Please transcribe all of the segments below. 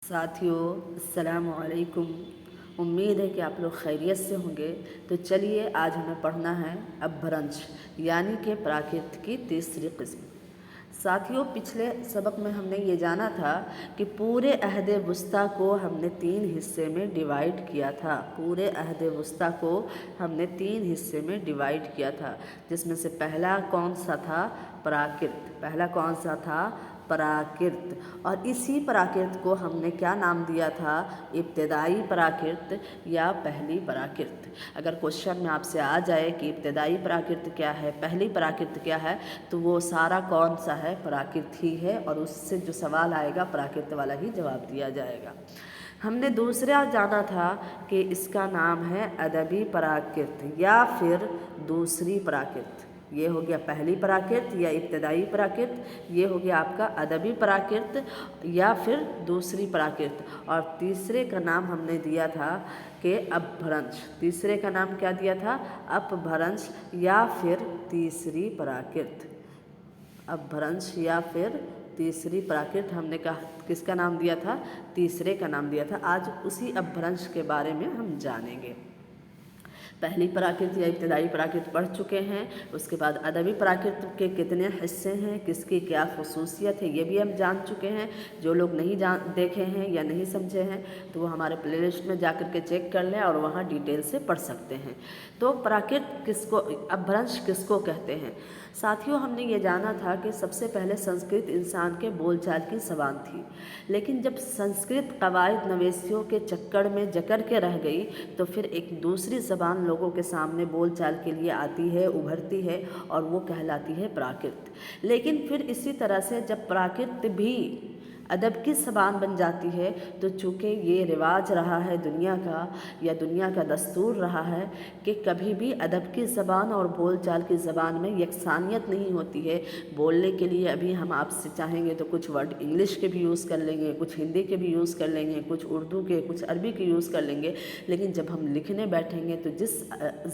साथियों, अस्सलाम वालेकुम। उम्मीद है कि आप लोग खैरियत से होंगे। तो चलिए, आज हमें पढ़ना है अपभ्रंश यानी कि प्राकृत की तीसरी किस्म। साथियों, पिछले सबक में हमने ये जाना था कि पूरे अहद वुस्ता को हमने 3 हिस्से में डिवाइड किया था। पूरे अहद वुस्ता को हमने 3 हिस्से में डिवाइड किया था, जिसमें से पहला कौन सा था? प्राकृत। पहला कौन सा था? प्राकृत। और इसी प्राकृत को हमने क्या नाम दिया था? इब्तिदाई प्राकृत या पहली प्राकृत। अगर क्वेश्चन में आपसे आ जाए कि इब्तिदाई प्राकृत क्या है, पहली प्राकृत क्या है, तो वो सारा कौन सा है? प्राकृत ही है, और उससे जो सवाल आएगा प्राकृत वाला ही जवाब दिया जाएगा। हमने दूसरा जाना था कि इसका नाम है अदबी प्राकृत या फिर दूसरी प्राकृत। ये हो गया पहली प्राकृत या इब्तिदाई प्राकृत, ये हो गया आपका अदबी प्राकृत या फिर दूसरी प्राकृत। और तीसरे का नाम हमने दिया था कि अपभ्रंश। तीसरे का नाम क्या दिया था? अपभ्रंश या फिर तीसरी प्राकृत। अपभ्रंश या फिर तीसरी प्राकृत हमने कहा किसका नाम दिया था? तीसरे का नाम दिया था। आज उसी अपभ्रंश के बारे में हम जानेंगे। पहली प्राकृत या इब्तिदाई प्राकृत पढ़ चुके हैं। उसके बाद अदबी प्राकृत के कितने हिस्से हैं, किसकी क्या खसूसियत है, ये भी हम जान चुके हैं। जो लोग नहीं देखे हैं या नहीं समझे हैं तो वो हमारे प्लेलिस्ट में जा कर के चेक कर लें और वहाँ डिटेल से पढ़ सकते हैं। तो प्राकृत किसको, अपभ्रंश किसको कहते हैं? साथियों, हमने ये जाना था कि सबसे पहले संस्कृत इंसान के बोलचाल की ज़बान थी, लेकिन जब संस्कृत कवायद नवेसियों के चक्कर में जकड़ के रह गई तो फिर एक दूसरी ज़बान लोगों के सामने बोलचाल के लिए आती है, उभरती है, और वो कहलाती है प्राकृत। लेकिन फिर इसी तरह से जब प्राकृत भी अदब की ज़बान बन जाती है तो चूँकि ये रिवाज रहा है दुनिया का या दुनिया का दस्तूर रहा है कि कभी भी अदब की ज़बान और बोलचाल की ज़बान में यकसानियत नहीं होती है। बोलने के लिए अभी हम आपसे चाहेंगे तो कुछ वर्ड इंग्लिश के भी यूज़ कर लेंगे, कुछ हिंदी के भी यूज़ कर लेंगे, कुछ उर्दू के, कुछ अरबी के यूज़ कर लेंगे, लेकिन जब हम लिखने बैठेंगे तो जिस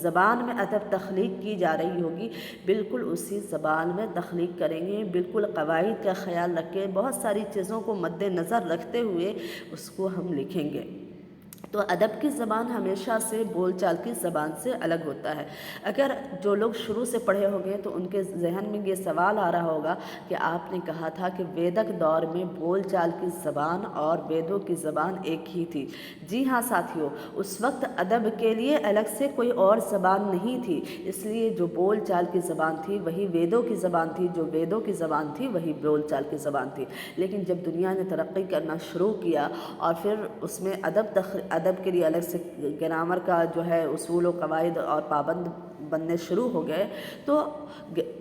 ज़बान में अदब तख्लीक की जा रही होगी बिल्कुल उसी ज़बान में तख्लीक करेंगे। बिल्कुल क़वाइद का ख़याल रख के, बहुत सारी चीज़ों को मद्देनज़र रखते हुए उसको हम लिखेंगे। तो अदब की ज़बान हमेशा से बोलचाल की ज़बान से अलग होता है। अगर जो लोग शुरू से पढ़े होंगे तो उनके जहन में ये सवाल आ रहा होगा कि आपने कहा था कि वेदक दौर में बोलचाल की ज़बान और वेदों की ज़बान एक ही थी। जी हाँ साथियों, उस वक्त अदब के लिए अलग से कोई और ज़बान नहीं थी, इसलिए जो बोलचाल की ज़बान थी वही वेदों की ज़बान थी, जो वेदों की ज़बान थी वही बोलचाल की ज़बान थी। लेकिन जब दुनिया ने तरक्की करना शुरू किया और फिर उसमें अदब के लिए अलग से ग्रामर का जो है उसूल व कवायद और पाबंद बनने शुरू हो गए तो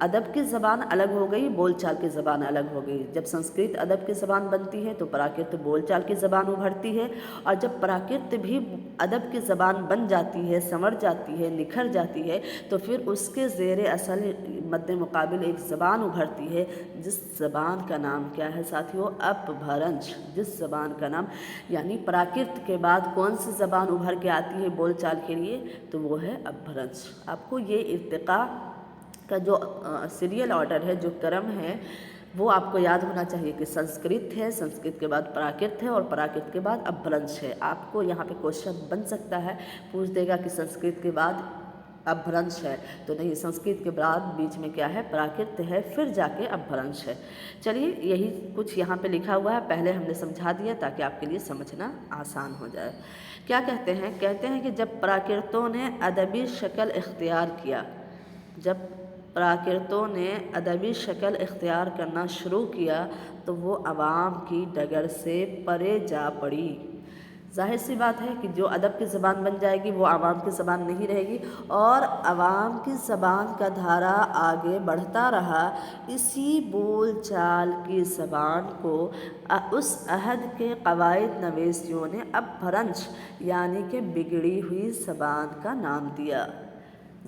अदब की ज़बान अलग हो गई, बोलचाल की ज़बान अलग हो गई। जब संस्कृत अदब की ज़बान बनती है तो प्राकृत बोलचाल की ज़बान उभरती है, और जब प्राकृत भी अदब की ज़बान बन जाती है, संवर जाती है, निखर जाती है, तो फिर उसके ज़ेर असल मद्दे मुकाबिल एक ज़बान उभरती है जिस ज़बान का नाम क्या है साथियों? अपभ्रंश। जिस ज़बान का नाम, यानी प्राकृत के बाद कौन सी ज़बान उभर के आती है बोलचाल के लिए? तो वो है अपभ्रंश। आपको ये इर्तिक़ा का जो सीरियल ऑर्डर है, जो क्रम है, वो आपको याद होना चाहिए कि संस्कृत है, संस्कृत के बाद प्राकृत है, और प्राकृत के बाद अपभ्रंश है। आपको यहाँ पे क्वेश्चन बन सकता है, पूछ देगा कि संस्कृत के बाद अपभ्रंश है, तो नहीं, संस्कृत के बाद बीच में क्या है? प्राकृत है, फिर जाके अपभ्रंश है। चलिए, यही कुछ यहाँ पे लिखा हुआ है, पहले हमने समझा दिया ताकि आपके लिए समझना आसान हो जाए। क्या कहते हैं? कहते हैं कि जब प्राकृतों ने अदबी शक्ल इख्तियार किया, जब प्राकृतों ने अदबी शक्ल इख्तियार करना शुरू किया तो वो अवाम की डगर से परे जा पड़ी। ज़ाहिर सी बात है कि जो अदब की ज़बान बन जाएगी वो आवाम की ज़बान नहीं रहेगी, और आवाम की ज़बान का धारा आगे बढ़ता रहा। इसी बोल चाल की ज़बान को उस अहद के कवायद नवेसियों ने अपभ्रंश यानी कि बिगड़ी हुई ज़बान का नाम दिया।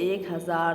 1000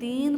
3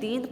3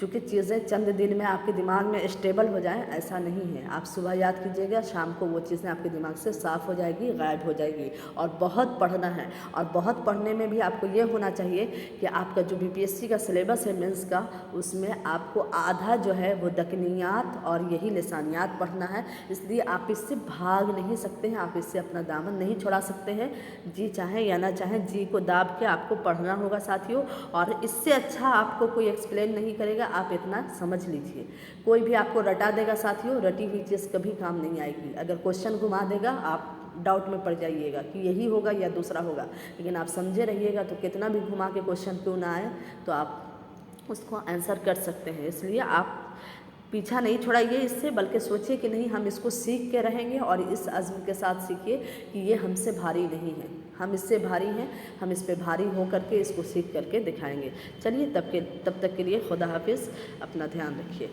चूँकि चीज़ें चंद दिन में आपके दिमाग में स्टेबल हो जाएं, ऐसा नहीं है। आप सुबह याद कीजिएगा, शाम को वो चीज़ें आपके दिमाग से साफ़ हो जाएगी, गायब हो जाएगी। और बहुत पढ़ना है, और बहुत पढ़ने में भी आपको ये होना चाहिए कि आपका जो बीपीएससी का सिलेबस है मेंस का, उसमें आपको आधा जो है वो दकनियात और यही लिसानियात पढ़ना है। इसलिए आप इससे भाग नहीं सकते हैं, आप इससे अपना दामन नहीं छुड़ा सकते हैं। जी चाहें या ना चाहें, जी को दाब के आपको पढ़ना होगा साथियों। और इससे अच्छा आपको कोई एक्सप्लेन नहीं करेगा, आप इतना समझ लीजिए। कोई भी आपको रटा देगा साथियों, रटी हुई चीज़ कभी काम नहीं आएगी। अगर क्वेश्चन घुमा देगा, आप डाउट में पड़ जाइएगा कि यही होगा या दूसरा होगा। लेकिन आप समझे रहिएगा तो कितना भी घुमा के क्वेश्चन क्यों ना आए तो आप उसको आंसर कर सकते हैं। इसलिए आप पीछा नहीं छुड़ाइए इससे, बल्कि सोचिए कि नहीं, हम इसको सीख के रहेंगे। और इस अज़्म के साथ सीखिए कि ये हमसे भारी नहीं है, हम इससे भारी हैं, हम इस पे भारी हो करके इसको सीख करके दिखाएंगे। चलिए तब तक के लिए खुदा हाफिज़, अपना ध्यान रखिए।